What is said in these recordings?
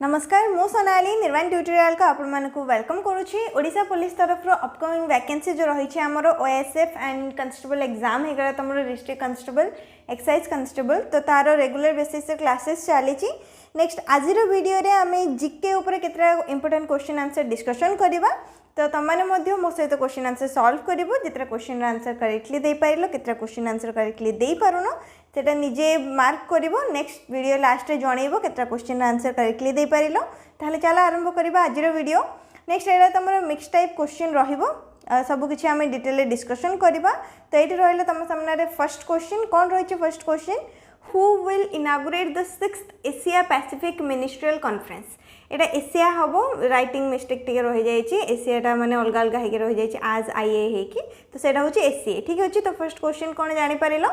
नमस्कार मु सोनाली निर्वाण ट्यूटोरियल का आपण मानकु वेलकम करूछि। ओडिशा पुलिस तरफ अपकमिंग वैकेंसी जो रही है आमर ओएसएफ एंड कांस्टेबल एग्जाम होगा तुम डिस्ट्रिक्ट कांस्टेबल एक्साइज कांस्टेबल तो तार रेगुलर बेसिस क्लासेस चली। नेक्स्ट आज वीडियो रे आमे जीके ऊपर केतरा इंपोर्टेंट क्वेश्चन आंसर डिस्कशन करबा। तो तुमने मो सहित क्वेश्चन आंसर सॉल्व करिवो जितरा क्वेश्चन आंसर करेक्टली दे पाइलो केतरा क्वेश्चन आंसर करेक्टली दे पारुनो सेटा निजे मार्क करिवो। नेक्स्ट वीडियो लास्ट रे जणैबो केतरा क्वेश्चन आंसर करेक्टली दे पारिलो। ताहले चला आरंभ करबा आज वीडियो। नेक्स्ट एटा तमरो मिक्स टाइप क्वेश्चन रहिबो सब किछि आमे डिटेल डिस्कशन करबा। तो एठी रहले तम सामने रे फर्स्ट क्वेश्चन कोन रहिছে first question Who will inaugurate the 6th Asia Pacific Ministerial Conference? Etah Asia हबो राइटिंग मिस्टेक टिके रहि जाय छि एशियाटा माने अलगा अलगा हेके रहि जाय छि आज आईए हेकी तो सेटा होछि एशिया ठीक अछि। तो फर्स्ट क्वेश्चन कोन जानि परिलो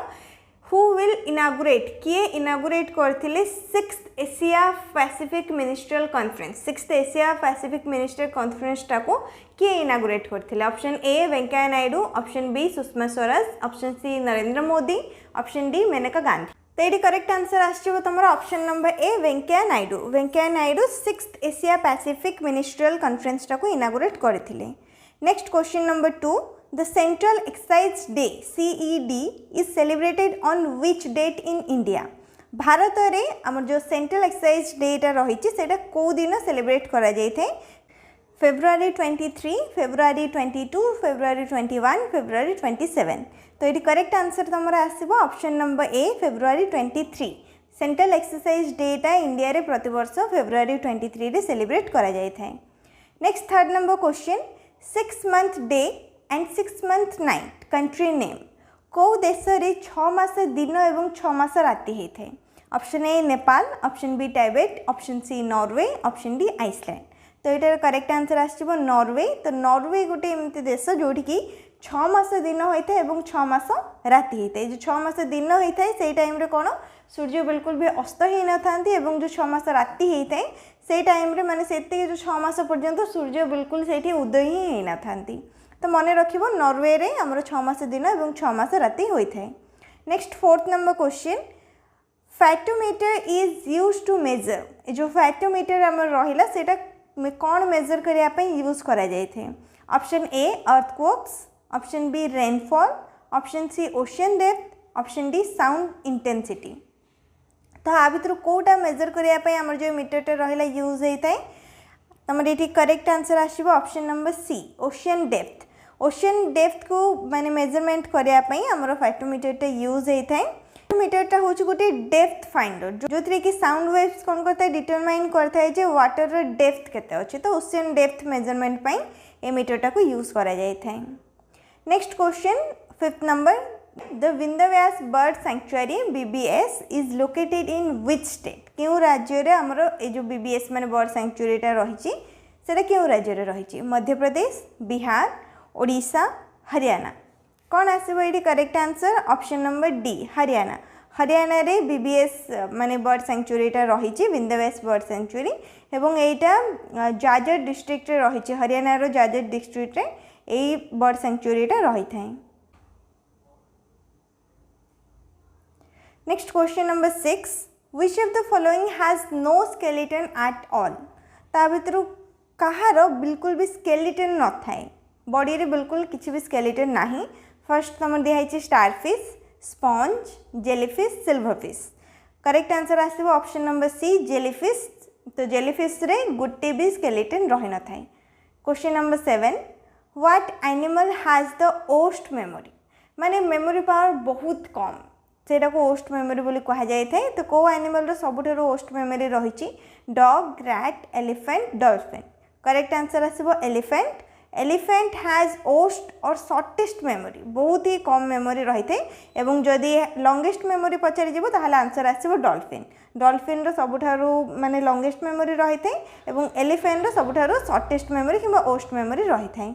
Who will inaugurate किए इनागुरेट करथिले 6th Asia Pacific Ministerial Conference 6th Asia Pacific Ministerial Conference टाको किए इनागुरेट करथिले। Option A Venkaiah Naidu, option B Sushma Swaraj, option C Narendra Modi, option D Maneka Gandhi. तो ये करेक्ट आंसर आसो तुम option number A Venkaiah Naidu. Venkaiah Naidu 6th Asia Pacific ministerial conference टाको इनागुरेट करथिले। Next question number 2 the central excise day CED is celebrated on which date in India? Bharat रे हमर जो central excise data रही सेटा को दिन सेलिब्रेट करा जाय थे? February 23, February 22, February 21, February 27। तो ये करेक्ट आंसर तुम आसो ऑप्शन नंबर ए February 23। Central exercise data India रे प्रतिवर्ष February 23 रे सेलिब्रेट करा जाय थे। Next third number question 6 month day and 6 month night country name को देश रे 6 मास दिन एवं 6 मास राति होते? Option A Nepal, option B Tibet, option C Norway, option D Iceland. तो ये करेक्ट आंसर आसो नॉर्वे। तो नॉर्वे गोटे एमती देश जोटि की 6 मास दिन होता है और 6 मास राति होता है। जो 6 मास दिन होता है से टाइम रे कौन सूर्य बिल्कुल भी अस्त ही न था और जो 6 मास राति होता है से टाइम रे माने से जो 6 मास पर्यंत सूर्य बिल्कुल से उदय ही न था। तो मन रखिबो नॉर्वे रे हमर 6 मास दिन और 6 मास राति होता है। Next fourth number question fathometer is used to measure जो फैटोमीटर हमर रहिला सेटा कौन मेजर करने यूज करा जाय थे? Option A earthquakes, option B rainfall, option C ocean depth, option D sound intensity. तो आ भर कौटा मेजर करने आम जो मीटरटा रहा यूज होता है तुम ये करेक्ट आंसर आसो option number C ocean depth. Ocean depth को माने मेजरमेंट करने आम फैटोमीटरटा यूज होता है। मीटरटा हूँ गोटे डेप्थ फाइंडर जो थे कि साउंड वेव्स कौन करता है डिटरमाइन करता है जो वाटर डेप्थ केते अच्छे। तो ओशियन डेप्थ मेजरमेंट पाई ए मीटरटा को यूज करा जाय था। Next question fifth number the Vindhyavas bird sanctuary BBS is located in which state? क्यों राज्य रे हमरो ए जो BBS माने बर्ड सैंक्चुरीटा रही सेटा क्यों राज्य रे रही? मध्य प्रदेश, बिहार, ओडिशा, हरियाणा। कौन आसो ये correct answer option number D Haryana. Haryana रे BBS माने बर्ड सैंक्चुरीटा रही विंध्यवास बर्ड सैंक्चुरी एवं एटा जाजर डिस्ट्रिक्ट रे रही हरियाणा रो जाजर डिस्ट्रिक्ट रे एई बर्ड सैंक्चुरीटा रही था। Next question number 6 which of the following has no skeleton at all? ता भितरु कहार बिल्कुल भी स्केलेटन न थाए बॉडी रे बिल्कुल किसी भी स्केलेटन नाही। फर्स्ट तुम दिखाई starfish, sponge, jellyfish, silverfish. Correct answer आसो ऑप्शन नंबर सी जेलीफिश। तो जेलीफिश रे गोटे भी स्केलेटन रही न थाए। Question number 7 what animal has the worst memory? माने मेमोरी पावर बहुत कम सेटा को ओस्ट मेमोरी बोली कहा जाय थे। तो को एनिमल रो सबुठारो ओस्ट मेमोरी रही? Dog, rat, elephant, dolphin. Correct answer आसो एलिफेंट। एलिफेंट हैज ओस्ट और शॉर्टेस्ट मेमोरी बहुत ही कम मेमोरी रही थे एवं जदि लॉन्गेस्ट मेमोरी पचारि जीवो ताहले आंसर आसो डॉल्फिन। डॉल्फिन रो सबुठारो माने लॉन्गेस्ट मेमोरी रही थे एवं एलिफेंट रो सबुठारो शॉर्टेस्ट मेमोरी किंबा ओस्ट मेमोरी रही थे।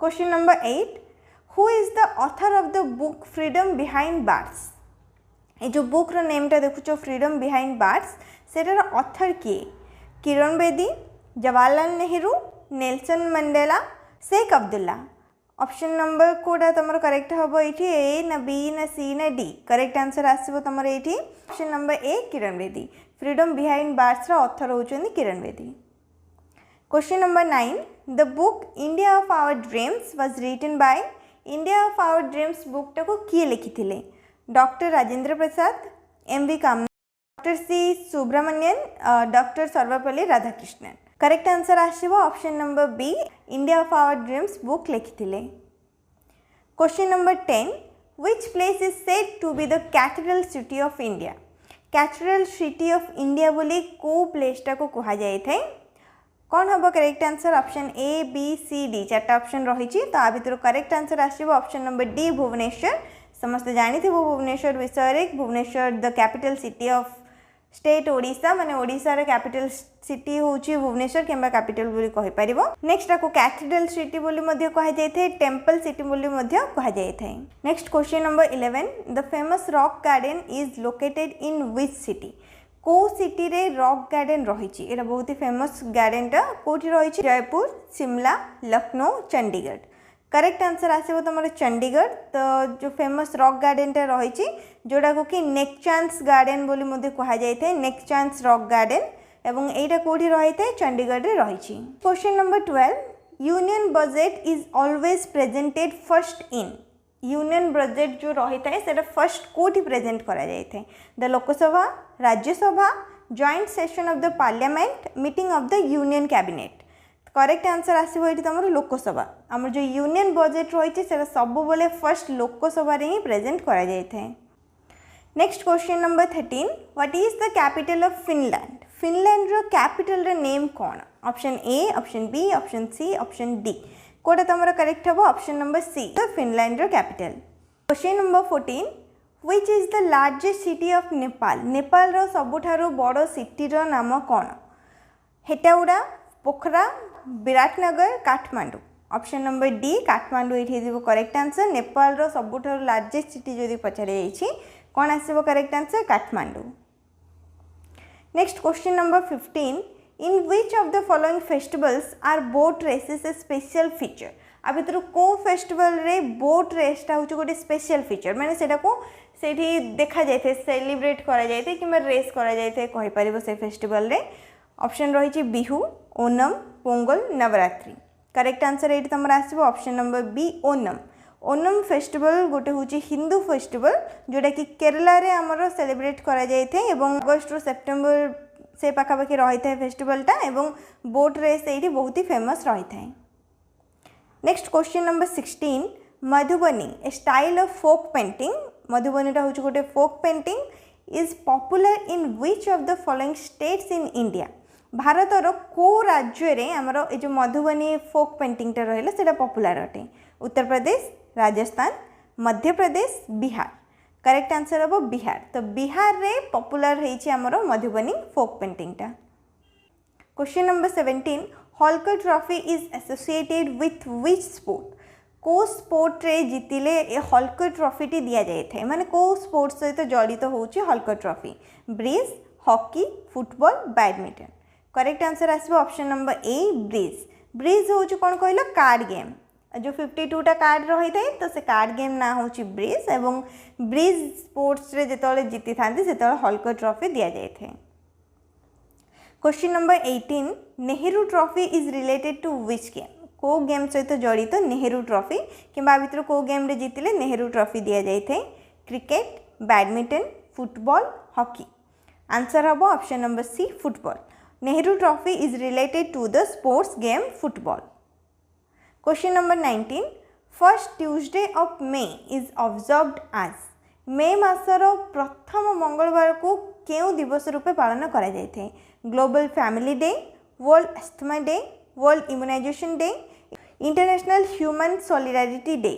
Question number 8 who is the author of the book freedom behind bars? ये जो बुक रो नेमटा देखुचो फ्रीडम बिहाइंड बार्स सेटार ऑथर किए? Kiran Bedi, Jawaharlal Nehru, Nelson Mandela, Sheikh Abdullah. Option number कोडा तुम करेक्ट हम ये ए ना बी ना सी ना डी करेक्ट आंसर आसो तुम ये option number A Kiran Bedi freedom behind bars author होचंदी Kiran Bedi. Question number 9 the book India of our dreams was written by India of our dreams book टाको किए लिखिथिले doctor Rajendra Prasad M V Kamana doctor C Subramanian doctor Sarvepalli Radhakrishnan correct answer आसिबो option number B India of our dreams book लिखिथिले। Question number 10 which place is said to be the capital city of India capital city of India बोली को place टाको कहा जाय थे कौन हम correct answer option A B C D चार्टा ऑप्शन रही तो आ भर करेक्ट आंसर आसिबो ऑप्शन नंबर डी भुवनेश्वर समस्त जानी थे भुवनेश्वर विषय Bhubaneswar the capital city of state Odisha माने ओडिशा रे कैपिटल सिटी होची भुवनेश्वर किंबा कैपिटल बोली कहि परिबो। नेक्स्ट को कैथेड्रल सिटी बोली मध्ये कहा जाय थे टेंपल सिटी बोली मध्ये कहा जाय थे। Next question number 11 the famous rock garden is located in which city को सिटी रे रॉक गार्डन रही एटा बहुत ही फेमस गार्डन टा कोठी रही जयपुर शिमला लखनऊ चंडीगढ़ करेक्ट आंसर आसो तुम चंडीगढ़ तो जो फेमस रॉक गार्डन टा रही जोड़ा को कि नेक चांस गार्डन बोली मध्ये कहा जाय थे नेक चांस रॉक गार्डन एवं एटा कोठी रही थे चंडीगढ़ रे रही। Question number 12 union budget is always presented first in union budget जो रही था सेटा फर्स्ट कोठी प्रेजेंट करा जाय थे the Lok Sabha Rajya Sabha joint session of the parliament meeting of the union cabinet correct answer आसो ये तुम लोकसभा आम जो यूनियन बजेट रही है सब बोले फर्स्ट लोकसभा रे ही प्रेजेंट करा जाय थे। Next question number 13 what is the capital of Finland Finland रो कैपिटल रे नेम कौन option A option B option C option D कोटा तुम करेक्ट हम option number C the Finland रो capital. Question number 14 which is the largest city of Nepal Nepal रो सबुठारो बड़ सिटी रो नाम कौन Hetauda Pokhara Biratnagar Kathmandu option number D Kathmandu ये करेक्ट आंसर नेपाल रो सबुठारो लार्जेस्ट सिटी जदि पचारे जाइछि कौन आसीबो correct answer Kathmandu. Next question number 15 in which of the following festivals are boat races a special feature आ भीतर को फेस्टिवल रे बोट रेसटा होची गोटे स्पेशल फीचर माने सेटा को सेठी देखा जायते सेलिब्रेट करा जायते किंबा रेस करा जायते कहि परिबो से फेस्टिवल रे ऑप्शन रही बिहू ओनम पोंगल नवरात्रि करेक्ट आंसर ये तुम आसो option number B Onam Onam festival गोटे हूँ हिंदू फेस्टिवल जोटा कि केरला रे आमर सेलिब्रेट करा जाय थे एवं अगस्त रु सेप्टेम्बर से पाखापाखि रही है फेस्टिवलटा एवं बोट रेस ये बहुत ही फेमस रही है। Next question number 16 Madhubani a style of folk painting मधुबनीटा हूँ गोटे folk painting is popular in which of the following states in India भारतर को राज्य रे आमर ए जो मधुबनी फोक पेंटिंगटा रहा से पॉपुलर अटे उत्तर प्रदेश राजस्थान मध्य प्रदेश बिहार करेक्ट आंसर हम बिहार तो बिहार रे पॉपुलर है आमर मधुबनी फोक पेंटिंगटा। Question number 17 Holkar trophy is associated with which sport को स्पोर्ट रे जीतिले ए हॉलकर ट्रॉफी टी दिया जाए थे माने को स्पोर्ट सहित जड़ित होची Holkar trophy bridge hockey football badminton correct answer आसो option number A bridge bridge हूँ कौन कहल कार्ड गेम जो 52टा कार्ड रही है तो से कार्ड गेम ना हूँ ब्रिज एवं ब्रिज स्पोर्ट्स रे जिते जीति था से हॉलकर ट्रॉफी दि जाए थे। Question number 18 Nehru trophy is related to which game को गेम सहित जड़ित नेहरू ट्रॉफी किंबा भीतर को गेम रे जीतिले नेहरू ट्रॉफी दि जाए थे cricket badminton football hockey answer हम option number C football Nehru trophy is related to the sports game football. Question number 19 first Tuesday of May is observed as मे मासर प्रथम मंगलवार को केउ दिवस रूपे पालन करा जाय थे global family day world asthma day world immunization day international human solidarity day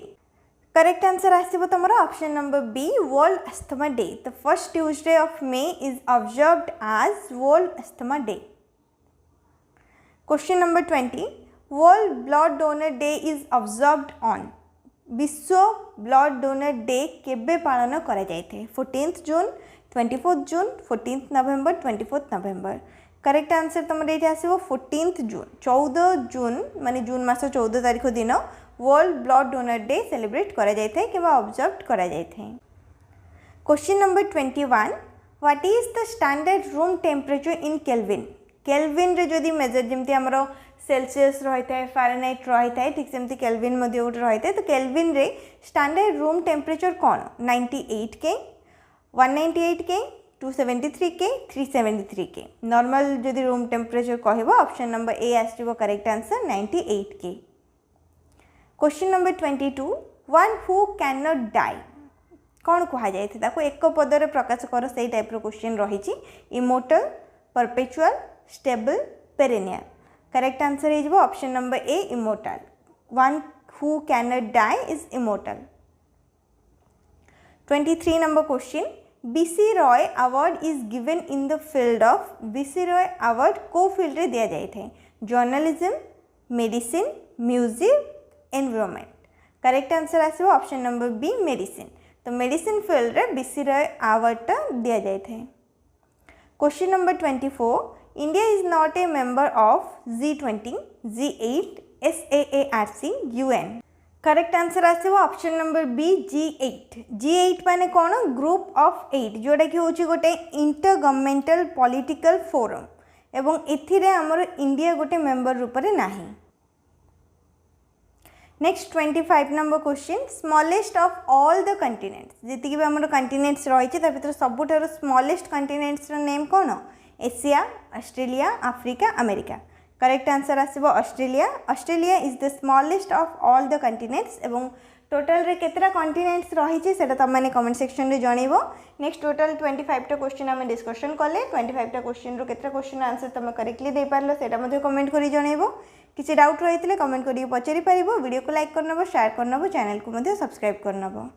correct answer आसो तुम option number B world asthma day the first Tuesday of May is observed as world asthma day. Question number 20 world blood donor day is observed on विश्व blood donor day केबे पालन करा जाय थे 14 जून 24 जून 14 नवेम्बर 24 नवेम्बर correct answer तुम ये आसो 14 जून 14 जून माने जून मास 14 तारीख दिन world blood donor day celebrate करा जाय थाए कि ऑब्जर्व करा जाय थाए। Question number 21 what is the standard room temperature in kelvin. Kelvin रे जदि मेजर जमती हमरो सेल्सियस रही है फारेनहाइट रही है ठीक सेमती केल्विन मध्य गोटे रही है तो केल्विन रे स्टैंडर्ड रूम टेम्परेचर कौन 98 के 198 के 273 के 373 के नॉर्मल जदि रूम टेम्परेचर कहब ऑप्शन नंबर ए आसो करेक्ट आंसर 98 के। Question number 22 one who cannot die डाई कौन कह जाए एक पदर प्रकाश कर से टाइप क्वेश्चन रही immortal perpetual stable perennial correct answer is option number A immortal one who cannot die is इज इमोर्टल। 23 number question B C Roy award is given in the field of B C Roy award को फील्ड रे दिया जाए थे journalism medicine music environment correct answer आसो option number B medicine तो medicine field रे बीसी रॉय अवार्ड दिया जाए थे। Question number 24 India is not a member of G20, G8, SAARC, UN. Correct answer आसो option number B G8। G8 माने कौन group of 8 जोटा कि होची गोटे इंटर गवर्नमेंटल पॉलिटिकल फोरम एवं एथिरे हमर इंडिया गोटे मेंबर रूप रे नाही। Next 25 number question smallest of all the continents जीति भी हमर कंटिनेंट्स रही है भीतर सबुठार स्मॉलेस्ट कंटिनेंट्स नेम कौन Asia Australia Africa America correct answer आसो Australia. Australia is the smallest of all the continents एवं टोटल रे केतरा कंटिनेंट्स रही है तुम मैंने कमेंट सेक्शन रे जनइबो। नेक्स्ट टोटल 25 टा क्वेश्चन आम डिस्कशन कले 25 टा क्वेश्चन रो केतरा क्वेश्चन आंसर तुम करेक्टली दे पारलो सेटा मध्ये कमेंट करी जनइबो। किसी डाउट रही कमेंट करी पचारि पारिबो वीडियो को लाइक करनबो शेयर करनबो चैनल को मध्ये सब्सक्राइब करनबो।